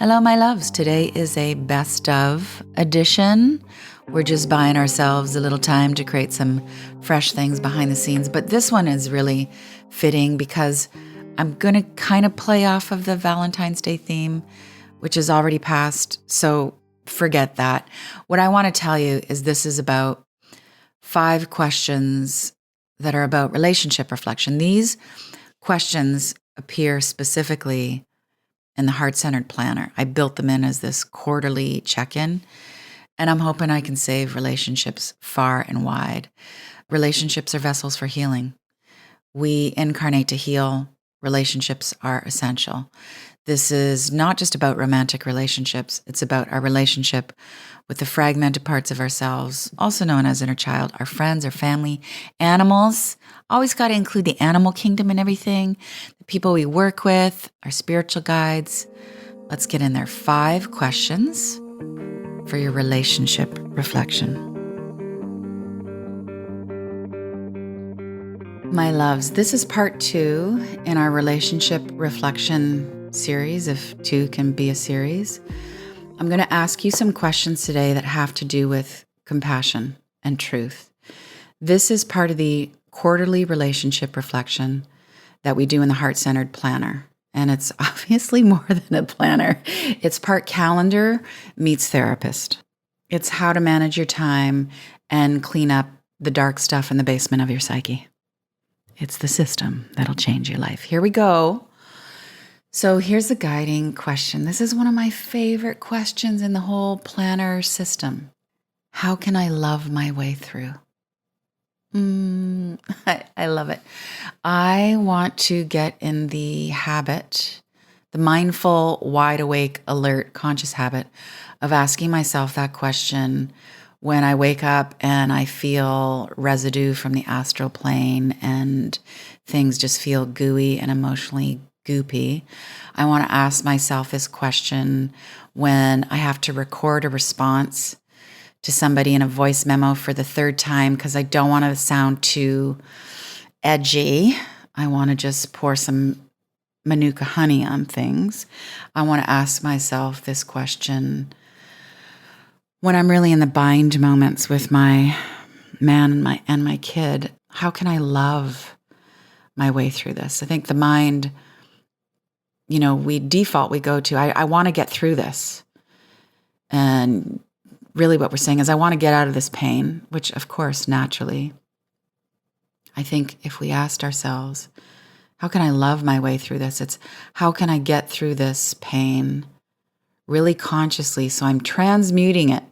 Hello, my loves. Today is a best of edition. We're just buying ourselves a little time to create some fresh things behind the scenes. But this one is really fitting because I'm going to kind of play off of the Valentine's Day theme, which is already passed. So forget that. What I want to tell you is this is about 5 questions that are about relationship reflection. These questions appear specifically in the Heart-Centered Planner. I built them in as this quarterly check-in, and I'm hoping I can save relationships far and wide. Relationships are vessels for healing. We incarnate to heal. Relationships are essential. This is not just about romantic relationships. It's about our relationship with the fragmented parts of ourselves, also known as inner child, our friends, our family, animals. Always got to include the animal kingdom and everything, the people we work with, our spiritual guides. Let's get in there. 5 questions for your relationship reflection. My loves, this is part 2 in our relationship reflection series, if 2 can be a series. I'm going to ask you some questions today that have to do with compassion and truth. This is part of the quarterly relationship reflection that we do in the Heart-Centered Planner. And it's obviously more than a planner. It's part calendar meets therapist. It's how to manage your time and clean up the dark stuff in the basement of your psyche. It's the system that'll change your life. Here we go. So here's the guiding question. This is one of my favorite questions in the whole planner system. How can I love my way through? I love it. I want to get in the habit, the mindful, wide awake, alert, conscious habit of asking myself that question when I wake up and I feel residue from the astral plane and things just feel gooey and emotionally goopy. I want to ask myself this question when I have to record a response to somebody in a voice memo for the 3rd time because I don't want to sound too edgy. I want to just pour some Manuka honey on things. I want to ask myself this question when I'm really in the bind moments with my man and my kid. How can I love my way through this? I think the mind, we go to, I want to get through this. And really what we're saying is I want to get out of this pain, which of course, naturally, I think if we asked ourselves, how can I love my way through this? It's how can I get through this pain really consciously so I'm transmuting it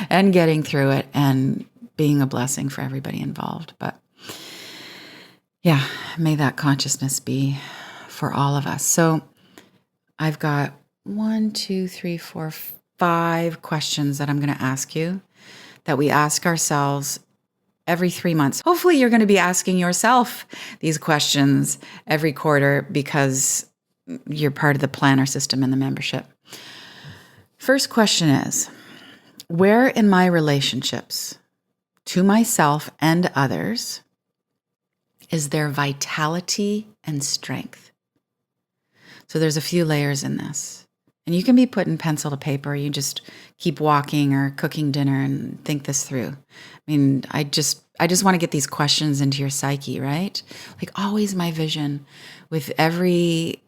and getting through it and being a blessing for everybody involved. But yeah, may that consciousness be for all of us. So I've got 5 questions that I'm going to ask you that we ask ourselves every 3 months. Hopefully you're going to be asking yourself these questions every quarter because you're part of the planner system and the membership. First question is, where in my relationships to myself and others is there vitality and strength? So there's a few layers in this. And you can be putting pencil to paper. You just keep walking or cooking dinner and think this through. I mean, I just want to get these questions into your psyche, right? Like always my vision with every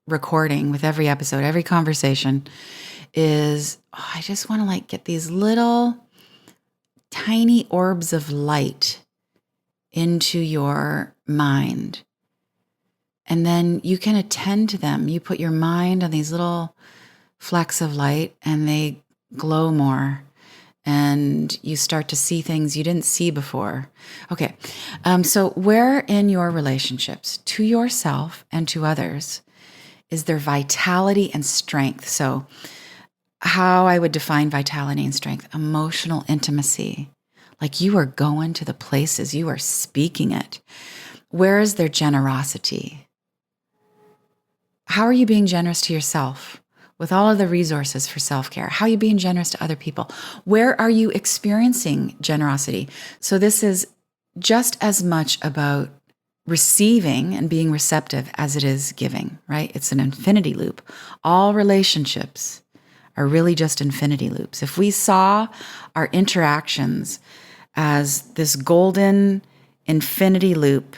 recording, with every episode, every conversation is, I just want to get these little tiny orbs of light into your mind. And then you can attend to them. You put your mind on these little flecks of light and they glow more. And you start to see things you didn't see before. Okay, so where in your relationships to yourself and to others is there vitality and strength? So how I would define vitality and strength: emotional intimacy. Like you are going to the places, you are speaking it. Where is there generosity? How are you being generous to yourself with all of the resources for self-care? How are you being generous to other people? Where are you experiencing generosity? So this is just as much about receiving and being receptive as it is giving, right? It's an infinity loop. All relationships are really just infinity loops. If we saw our interactions as this golden infinity loop,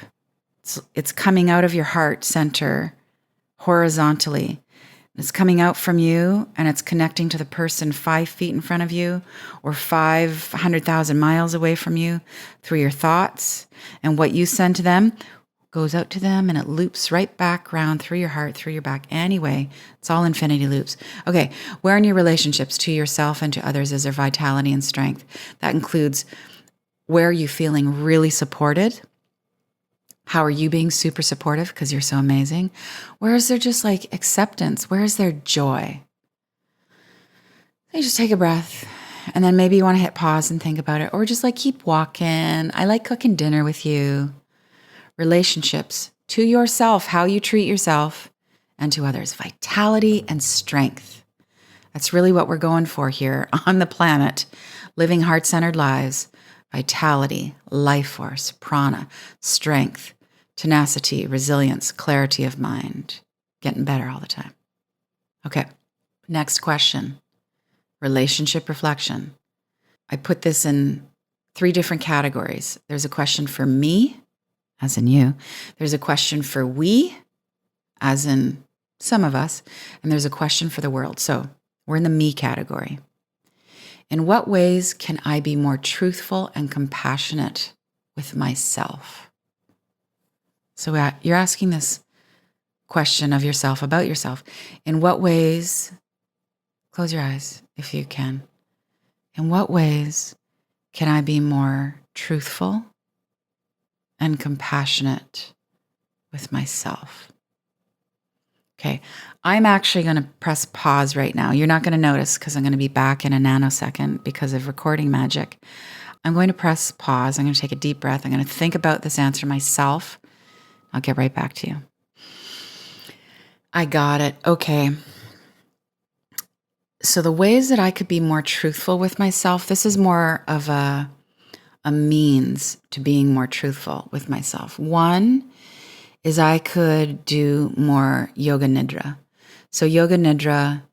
it's coming out of your heart center horizontally. It's coming out from you and it's connecting to the person 5 feet in front of you or 500,000 miles away from you through your thoughts. And what you send to them goes out to them and it loops right back around through your heart, through your back. Anyway, it's all infinity loops. Okay, where in your relationships to yourself and to others is there vitality and strength? That includes where are you feeling really supported? How are you being super supportive because you're so amazing? Where is there just like acceptance? Where is there joy? You just take a breath and then maybe you want to hit pause and think about it or just like keep walking. I like cooking dinner with you. Relationships to yourself, how you treat yourself and to others, vitality and strength. That's really what we're going for here on the planet, living heart-centered lives, vitality, life force, prana, strength, tenacity, resilience, clarity of mind, getting better all the time. Okay, next question, relationship reflection. I put this in 3 different categories. There's a question for me, as in you. There's a question for we, as in some of us. And there's a question for the world. So we're in the me category. In what ways can I be more truthful and compassionate with myself? So you're asking this question of yourself, about yourself. In what ways, close your eyes if you can. In what ways can I be more truthful and compassionate with myself? Okay, I'm actually going to press pause right now. You're not going to notice because I'm going to be back in a nanosecond because of recording magic. I'm going to press pause. I'm going to take a deep breath. I'm going to think about this answer myself. I'll get right back to you. I got it. Okay. So the ways that I could be more truthful with myself, this is more of a means to being more truthful with myself. One is I could do more yoga nidra. So yoga nidra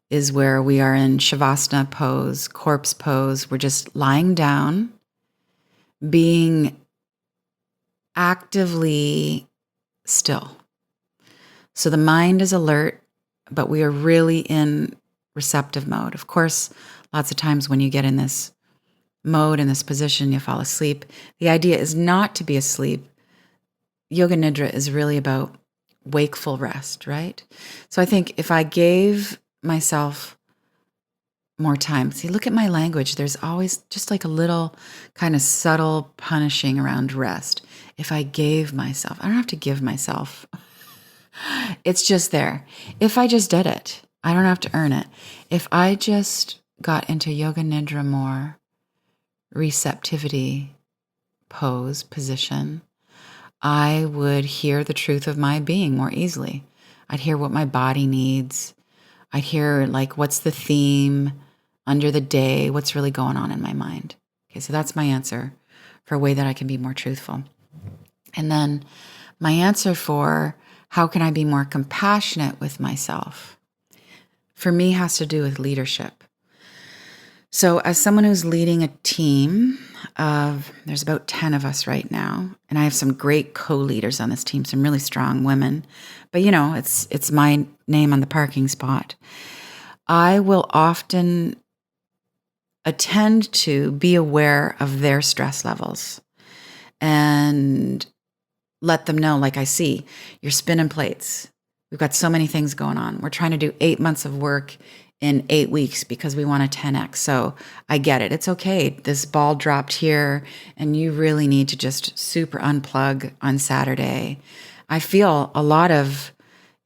is where we are in shavasana pose, corpse pose. We're just lying down, being actively still. So the mind is alert, but we are really in receptive mode. Of course, lots of times when you get in this mode, in this position, you fall asleep. The idea is not to be asleep. Yoga nidra is really about wakeful rest, right? So I think if I gave myself more time, see, look at my language. There's always just like a little kind of subtle punishing around rest. If I gave myself, I don't have to give myself. It's just there. If I just did it, I don't have to earn it. If I just got into yoga nidra more, receptivity, pose, position, I would hear the truth of my being more easily. I'd hear what my body needs. I'd hear like, what's the theme under the day? What's really going on in my mind? Okay, so that's my answer for a way that I can be more truthful. And then my answer for how can I be more compassionate with myself, for me, has to do with leadership. So as someone who's leading a team of, there's about 10 of us right now, and I have some great co-leaders on this team, some really strong women, but you know, it's my name on the parking spot. I will often attend to be aware of their stress levels and let them know, like I see, you're spinning plates. We've got so many things going on. We're trying to do 8 months of work in 8 weeks because we want a 10x. So I get it. It's okay. This ball dropped here and you really need to just super unplug on Saturday. I feel a lot of,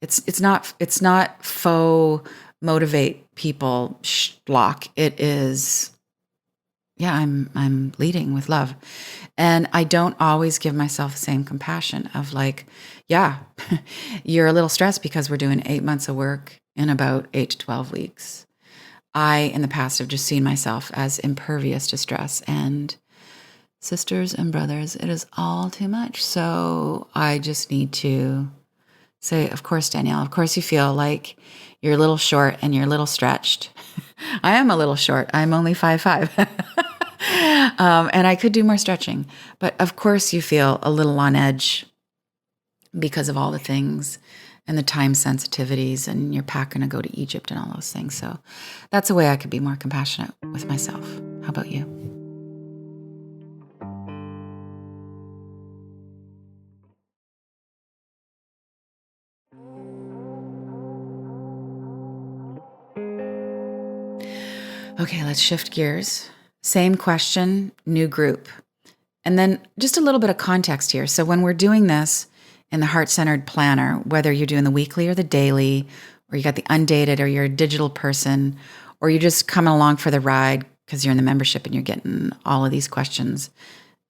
it's not faux motivate people schlock. It is, yeah, I'm leading with love. And I don't always give myself the same compassion of like, yeah, you're a little stressed because we're doing 8 months of work in about 8 to 12 weeks. I, in the past, have just seen myself as impervious to stress and sisters and brothers, it is all too much. So I just need to say, of course, Danielle, of course you feel like you're a little short and you're a little stretched. I am a little short. I'm only 5'5". And I could do more stretching. But of course you feel a little on edge because of all the things and the time sensitivities, and you're packing to go to Egypt and all those things. So that's a way I could be more compassionate with myself. How about you? Okay, let's shift gears. Same question, new group. And then just a little bit of context here. So when we're doing this in the Heart-Centered Planner, whether you're doing the weekly or the daily, or you got the undated, or you're a digital person, or you're just coming along for the ride because you're in the membership and you're getting all of these questions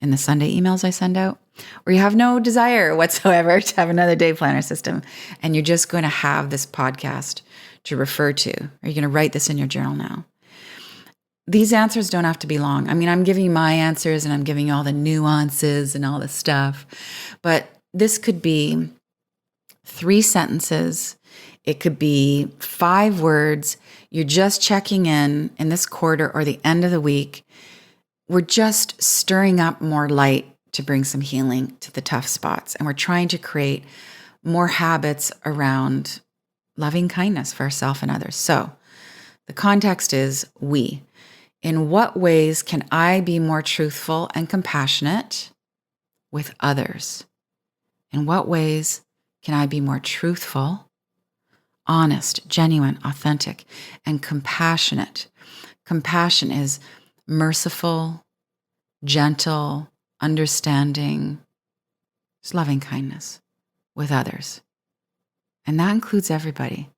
in the Sunday emails I send out, or you have no desire whatsoever to have another day planner system, and you're just going to have this podcast to refer to, or you're going to write this in your journal now. These answers don't have to be long. I mean, I'm giving you my answers and I'm giving you all the nuances and all the stuff, but this could be 3 sentences. It could be 5 words. You're just checking in this quarter or the end of the week. We're just stirring up more light to bring some healing to the tough spots. And we're trying to create more habits around loving kindness for ourselves and others. So the context is we. In what ways can I be more truthful and compassionate with others? In what ways can I be more truthful, honest, genuine, authentic, and compassionate? Compassion is merciful, gentle, understanding, it's loving kindness with others. And that includes everybody.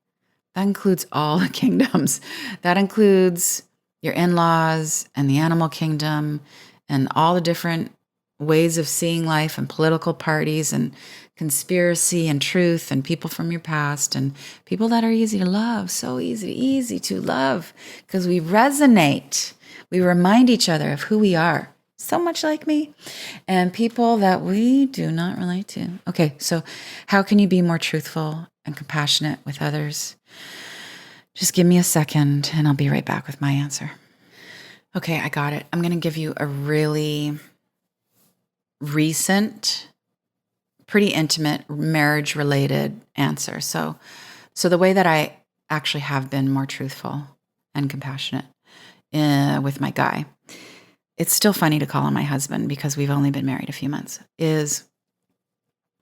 That includes all the kingdoms. That includes your in-laws and the animal kingdom and all the different ways of seeing life and political parties and conspiracy and truth and people from your past and people that are easy to love, so easy to love because we resonate. We remind each other of who we are, so much like me, and people that we do not relate to. Okay, so how can you be more truthful and compassionate with others? Just give me a second and I'll be right back with my answer. Okay, I got it. I'm going to give you a really recent, pretty intimate marriage-related answer. So the way that I actually have been more truthful and compassionate with my guy, it's still funny to call him my husband because we've only been married a few months, is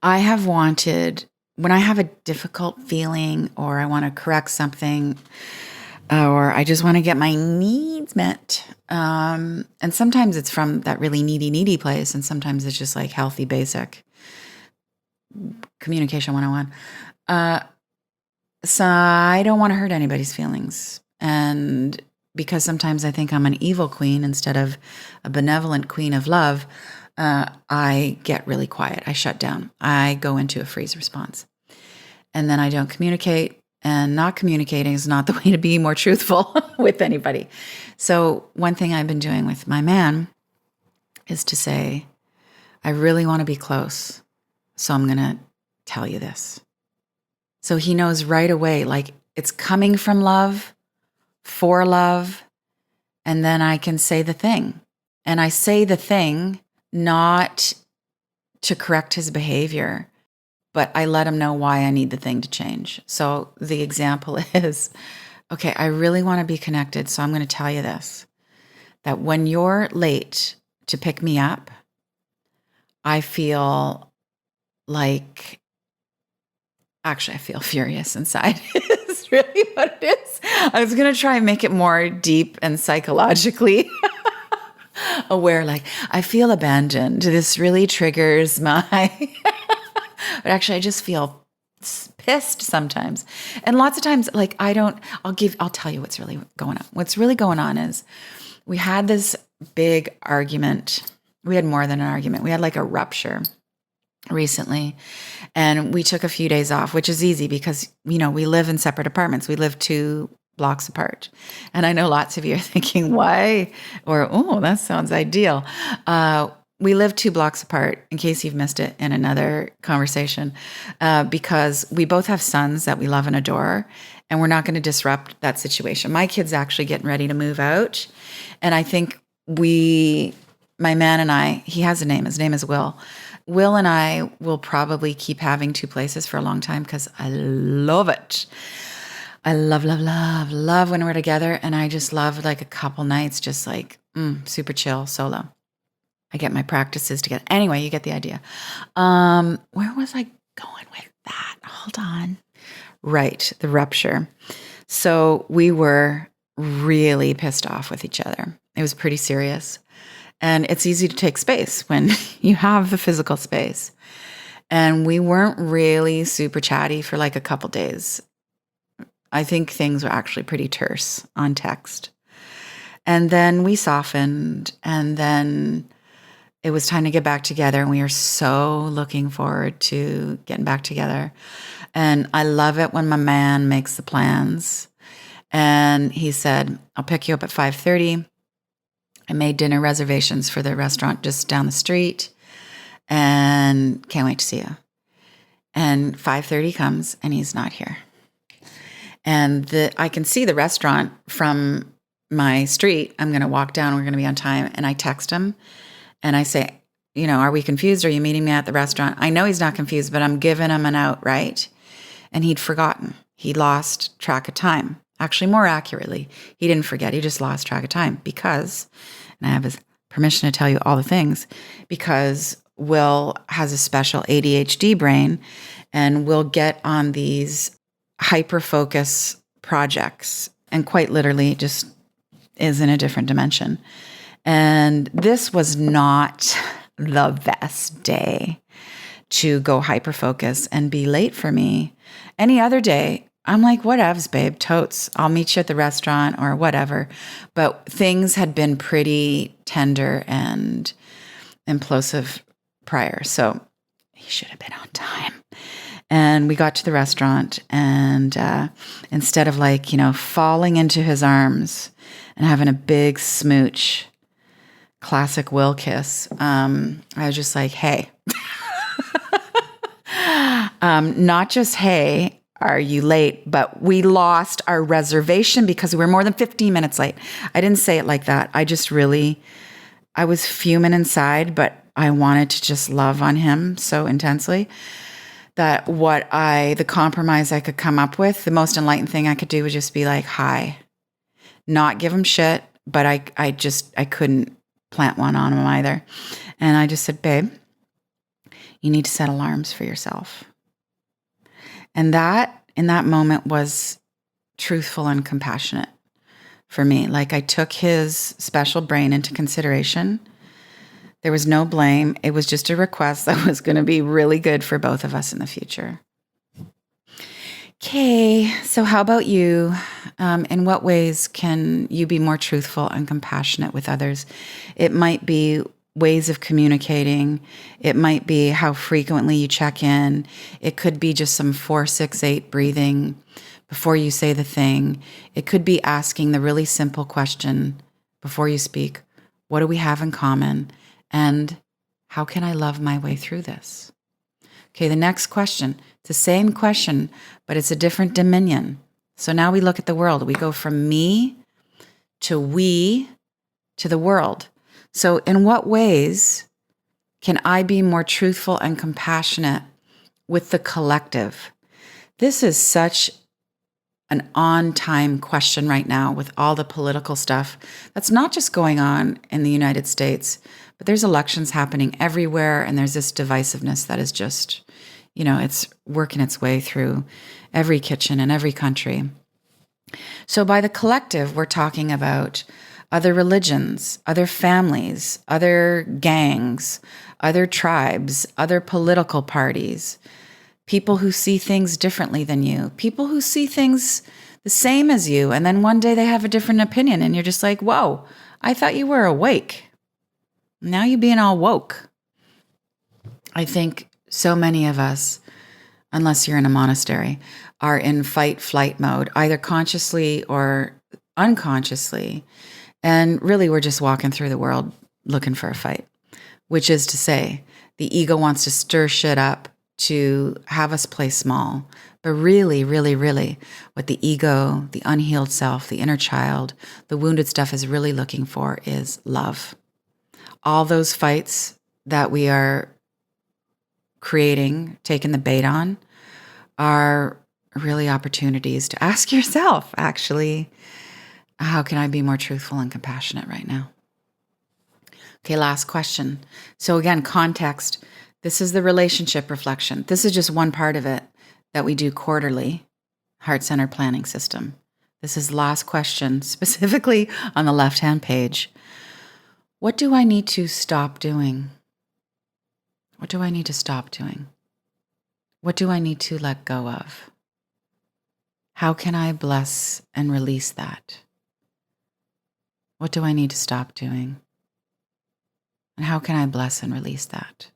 I have wanted, when I have a difficult feeling or I want to correct something or I just want to get my needs met, and sometimes it's from that really needy place, and sometimes it's just like healthy, basic communication 101. So I don't want to hurt anybody's feelings. And because sometimes I think I'm an evil queen instead of a benevolent queen of love, I get really quiet. I shut down. I go into a freeze response. And then I don't communicate. And not communicating is not the way to be more truthful with anybody. So one thing I've been doing with my man is to say, I really want to be close. So I'm going to tell you this. So he knows right away, like it's coming from love, for love, and then I can say the thing. And I say the thing not to correct his behavior, but I let him know why I need the thing to change. So the example is, okay, I really want to be connected, so I'm going to tell you this, that when you're late to pick me up, I feel like, actually, I feel furious inside. It's really what it is. I was going to try and make it more deep and psychologically aware, like, I feel abandoned. This really triggers my... But actually, I just feel pissed sometimes. And lots of times, like, I'll tell you what's really going on. What's really going on is we had this big argument. We had more than an argument. We had like a rupture recently. And we took a few days off, which is easy because, we live in separate apartments. We live 2 blocks apart. And I know lots of you are thinking, why? Or, oh, that sounds ideal. we live 2 blocks apart, in case you've missed it in another conversation, because we both have sons that we love and adore, and we're not going to disrupt that situation. My kid's actually getting ready to move out, and I think my man and I, he has a name. His name is Will. Will and I will probably keep having 2 places for a long time because I love it. I love, love, love, love when we're together, and I just love like a couple nights, just like super chill solo. I get my practices together. Anyway, you get the idea. Where was I going with that? Hold on. Right, the rupture. So we were really pissed off with each other. It was pretty serious. And it's easy to take space when you have the physical space. And we weren't really super chatty for like a couple days. I think things were actually pretty terse on text. And then we softened, and then it was time to get back together, and we are so looking forward to getting back together. And I love it when my man makes the plans. And he said, I'll pick you up at 5:30. I made dinner reservations for the restaurant just down the street, and can't wait to see you. And 5:30 comes, and he's not here. And I can see the restaurant from my street. I'm going to walk down. We're going to be on time. And I text him. And I say, are we confused? Are you meeting me at the restaurant? I know he's not confused, but I'm giving him an out, right? And he'd forgotten. He lost track of time. Actually, more accurately, he didn't forget. He just lost track of time because, and I have his permission to tell you all the things, because Will has a special ADHD brain and will get on these hyper-focus projects and quite literally just is in a different dimension. And this was not the best day to go hyper-focus and be late for me. Any other day, I'm like, whatevs, babe, totes. I'll meet you at the restaurant or whatever. But things had been pretty tender and implosive prior. So he should have been on time. And we got to the restaurant, and instead of falling into his arms and having a big smooch, classic Will kiss, I was just like, hey. Not just, hey, are you late? But we lost our reservation because we were more than 15 minutes late. I didn't say it like that. I was fuming inside, but I wanted to just love on him so intensely that the compromise I could come up with, the most enlightened thing I could do was just be like, hi, not give him shit, but I couldn't plant one on him either. And I just said, babe, you need to set alarms for yourself. And that, in that moment, was truthful and compassionate for me. Like, I took his special brain into consideration. There was no blame. It was just a request that was going to be really good for both of us in the future. Okay, so how about you? In what ways can you be more truthful and compassionate with others? It might be ways of communicating. It might be how frequently you check in. It could be just some 4, 6, 8 breathing before you say the thing. It could be asking the really simple question before you speak. What do we have in common? And how can I love my way through this? Okay, the next question. It's the same question, but it's a different dominion. So now we look at the world. We go from me to we to the world. So in what ways can I be more truthful and compassionate with the collective? This is such an on-time question right now with all the political stuff that's not just going on in the United States, but there's elections happening everywhere, and there's this divisiveness that is just, it's working its way through every kitchen in every country. So by the collective, we're talking about other religions, other families, other gangs, other tribes, other political parties, people who see things differently than you, people who see things the same as you, and then one day they have a different opinion, and you're just like, whoa, I thought you were awake. Now you're being all woke. I think so many of us, unless you're in a monastery, are in fight-flight mode, either consciously or unconsciously. And really, we're just walking through the world looking for a fight. which is to say, the ego wants to stir shit up to have us play small. But really, really, really, what the ego, the unhealed self, the inner child, the wounded stuff is really looking for is love. All those fights that we are creating, taking the bait on, are really opportunities to ask yourself, actually, how can I be more truthful and compassionate right now? Okay, last question. So again, context. This is the relationship reflection. This is just one part of it that we do quarterly, heart-centered planning system. This is last question, specifically on the left-hand page. What do I need to stop doing? What do I need to stop doing? What do I need to let go of? How can I bless and release that? What do I need to stop doing? And how can I bless and release that?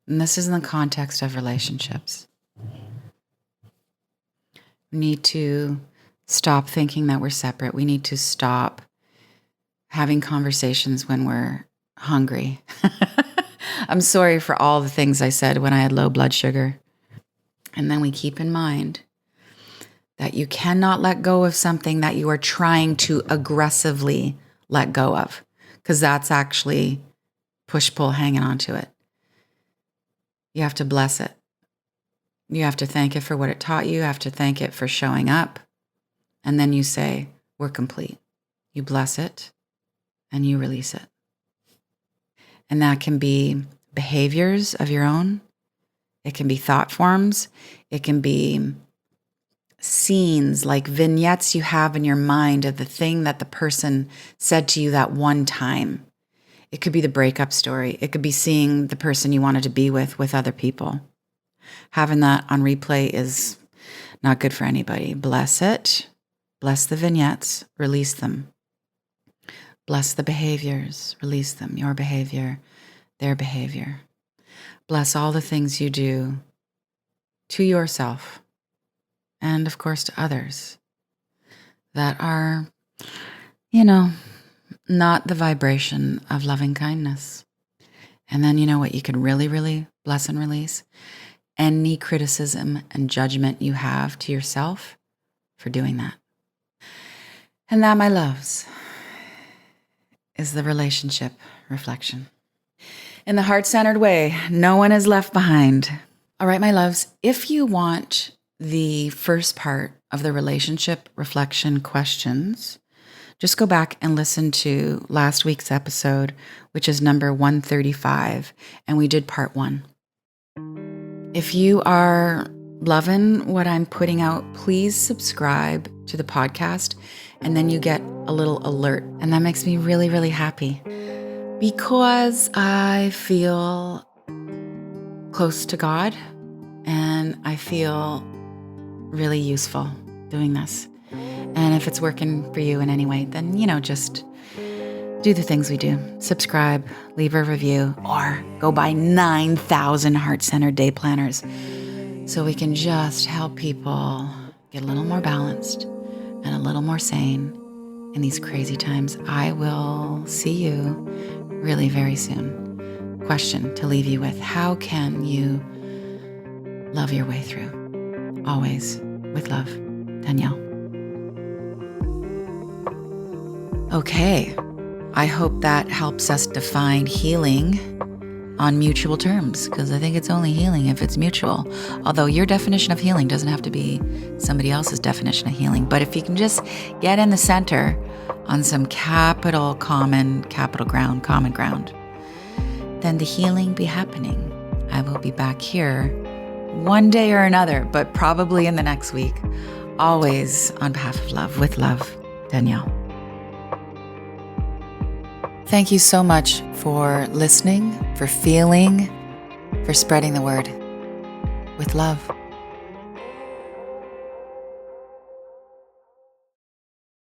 And this is in the context of relationships. We need to stop thinking that we're separate. We need to stop having conversations when we're hungry. I'm sorry for all the things I said when I had low blood sugar. And then we keep in mind that you cannot let go of something that you are trying to aggressively let go of, because that's actually push-pull hanging on to it. You have to bless it. You have to thank it for what it taught you. You have to thank it for showing up. And then you say, we're complete. You bless it and you release it. And that can be behaviors of your own. It can be thought forms. It can be scenes, like vignettes you have in your mind of the thing that the person said to you that one time. It could be the breakup story. It could be seeing the person you wanted to be with other people. Having that on replay is not good for anybody. Bless it. Bless the vignettes. Release them. Bless the behaviors. Release them. Your behavior, their behavior. Bless all the things you do to yourself and, of course, to others that are, not the vibration of loving kindness. And then you know what you can really, really bless and release? Any criticism and judgment you have to yourself for doing that. And that, my loves, is the relationship reflection. In the heart-centered way, no one is left behind. All right, my loves, if you want the first part of the relationship reflection questions, just go back and listen to last week's episode, which is number 135, and we did part 1. If you are loving what I'm putting out, please subscribe to the podcast, and then you get a little alert, and that makes me really, really happy because I feel close to God, and I feel really useful doing this. And if it's working for you in any way, then, just do the things we do. Subscribe, leave a review, or go buy 9,000 heart-centered day planners so we can just help people get a little more balanced and a little more sane in these crazy times. I will see you really very soon. Question to leave you with: how can you love your way through? Always with love, Danielle. Okay, I hope that helps us define healing on mutual terms, because I think it's only healing if it's mutual. Although your definition of healing doesn't have to be somebody else's definition of healing. But if you can just get in the center on some common ground, then the healing be happening. I will be back here one day or another, but probably in the next week. Always on behalf of love, with love, Danielle. Thank you so much for listening, for feeling, for spreading the word. With love.